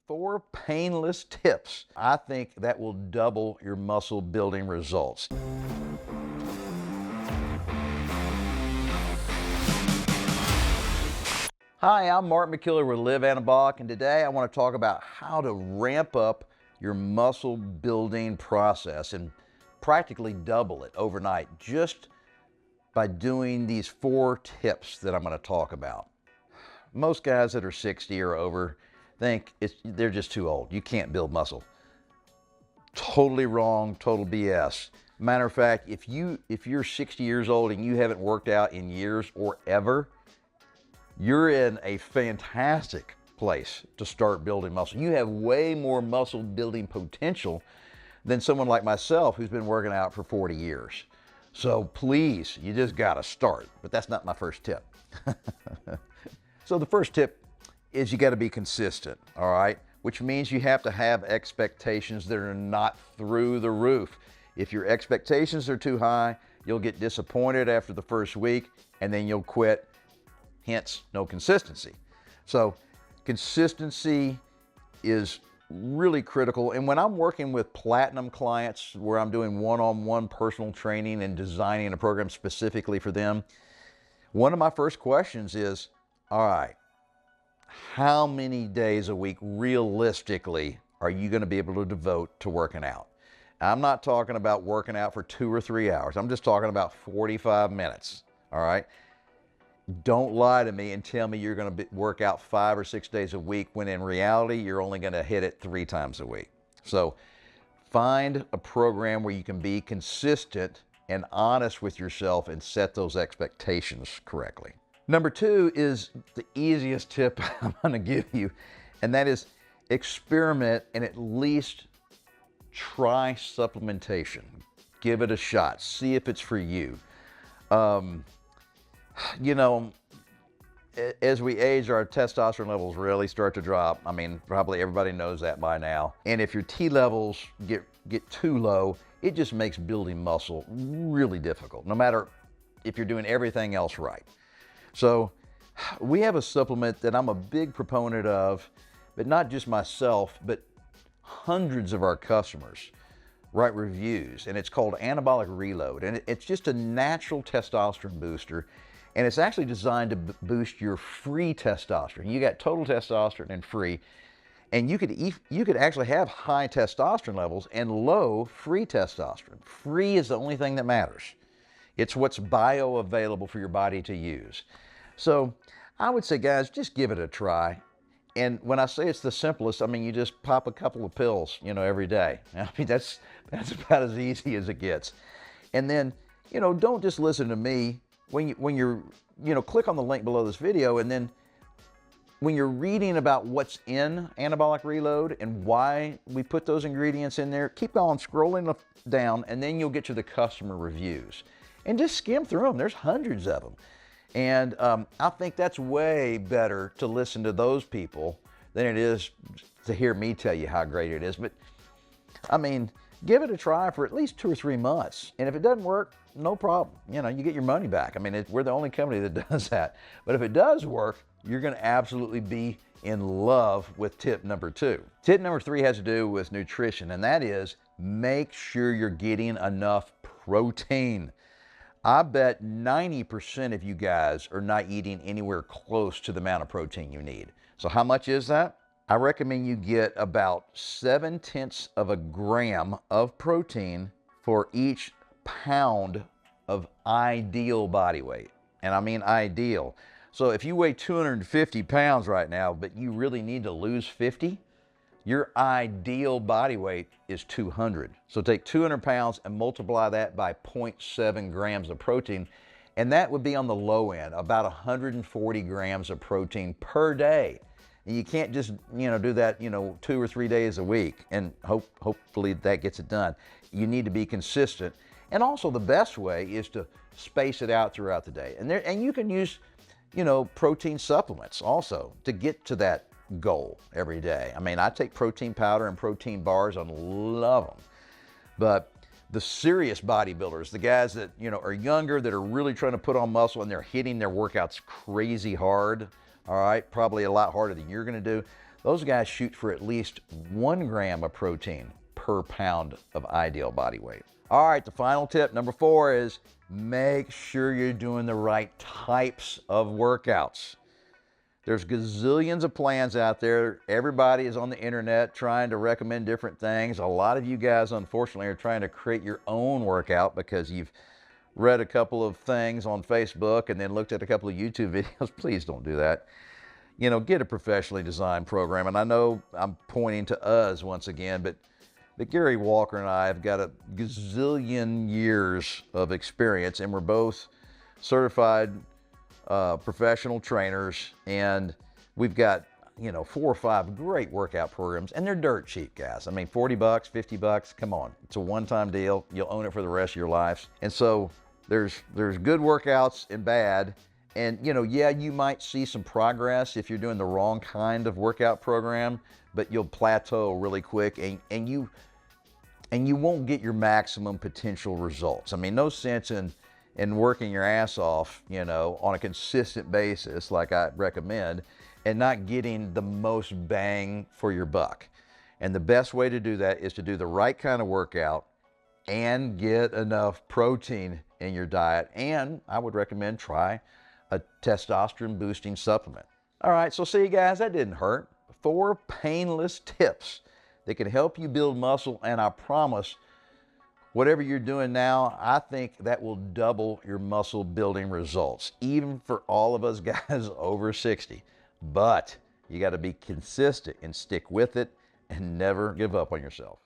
4 painless tips. I think that will double your muscle building results. Hi, I'm Mark McKiller with Live Anabolic, and today I want to talk about how to ramp up your muscle building process and practically double it overnight just by doing these 4 tips that I'm going to talk about. Most guys that are 60 or over think they're just too old. You can't build muscle. Totally wrong, total BS. Matter of fact, if you're 60 years old and you haven't worked out in years or ever, you're in a fantastic place to start building muscle. You have way more muscle building potential than someone like myself who's been working out for 40 years. So please, you just gotta start. But that's not my first tip. So the first tip is you gotta be consistent, all right? Which means you have to have expectations that are not through the roof. If your expectations are too high, you'll get disappointed after the first week and then you'll quit. Hence, no consistency. So consistency is really critical. And when I'm working with platinum clients where I'm doing one-on-one personal training and designing a program specifically for them, one of my first questions is, all right, how many days a week realistically are you going to be able to devote to working out? I'm not talking about working out for 2 or 3 hours. I'm just talking about 45 minutes, all right? Don't lie to me and tell me you're going to work out 5 or 6 days a week when in reality you're only going to hit it 3 times a week. So find a program where you can be consistent and honest with yourself and set those expectations correctly. Number 2 is the easiest tip I'm going to give you, and that is experiment and at least try supplementation. Give it a shot. See if it's for you. You know, as we age, our testosterone levels really start to drop. I mean, probably everybody knows that by now. And if your T levels get too low, it just makes building muscle really difficult, no matter if you're doing everything else right. So we have a supplement that I'm a big proponent of, but not just myself, but hundreds of our customers write reviews, and it's called Anabolic Reload. And it's just a natural testosterone booster. And it's actually designed to boost your free testosterone. You got total testosterone and free. And you could actually have high testosterone levels and low free testosterone. Free is the only thing that matters. It's what's bioavailable for your body to use. So I would say, guys, just give it a try. And when I say it's the simplest, I mean, you just pop a couple of pills, every day. I mean, that's about as easy as it gets. And then, don't just listen to me. When you're, click on the link below this video, and then when you're reading about what's in Anabolic Reload and why we put those ingredients in there, keep on scrolling down, and then you'll get to the customer reviews. And just skim through them. There's hundreds of them. And I think that's way better to listen to those people than it is to hear me tell you how great it is. But, I mean, give it a try for at least 2 or 3 months. And if it doesn't work, no problem. You get your money back. I mean, we're the only company that does that. But if it does work, you're going to absolutely be in love with tip number 2. Tip number 3 has to do with nutrition, and that is make sure you're getting enough protein. I bet 90% of you guys are not eating anywhere close to the amount of protein you need. So how much is that? I recommend you get about 0.7 of a gram of protein for each pound of ideal body weight. And I mean ideal. So if you weigh 250 pounds right now, but you really need to lose 50, your ideal body weight is 200. So take 200 pounds and multiply that by 0.7 grams of protein. And that would be on the low end, about 140 grams of protein per day. And you can't just, do that, 2 or 3 days a week and hopefully that gets it done. You need to be consistent. And also the best way is to space it out throughout the day. And you can use, protein supplements also to get to that goal every day. I mean, I take protein powder and protein bars and love them. But the serious bodybuilders, the guys that, are younger, that are really trying to put on muscle and they're hitting their workouts crazy hard, all right, probably a lot harder than you're going to do. those guys shoot for at least 1 gram of protein per pound of ideal body weight. All right, the final tip, number 4, is make sure you're doing the right types of workouts. There's gazillions of plans out there. Everybody is on the internet trying to recommend different things. A lot of you guys, unfortunately, are trying to create your own workout because you've read a couple of things on Facebook and then looked at a couple of YouTube videos. Please don't do that. You know, get a professionally designed program. And I know I'm pointing to us once again, but Gary Walker and I have got a gazillion years of experience, and we're both certified professional trainers, and we've got, you know, 4 or 5 great workout programs, and they're dirt cheap, guys. I mean, $40, $50, come on. It's a one-time deal. You'll own it for the rest of your lives. And so there's good workouts and bad. And, you know, yeah, you might see some progress if you're doing the wrong kind of workout program, but you'll plateau really quick, and you won't get your maximum potential results. I mean, no sense in working your ass off, you know, on a consistent basis like I recommend, and not getting the most bang for your buck. And the best way to do that is to do the right kind of workout and get enough protein in your diet. And I would recommend try a testosterone boosting supplement. All right, so see you guys, that didn't hurt. 4 painless tips that can help you build muscle, and I promise, whatever you're doing now, I think that will double your muscle building results, even for all of us guys over 60. But you got to be consistent and stick with it and never give up on yourself.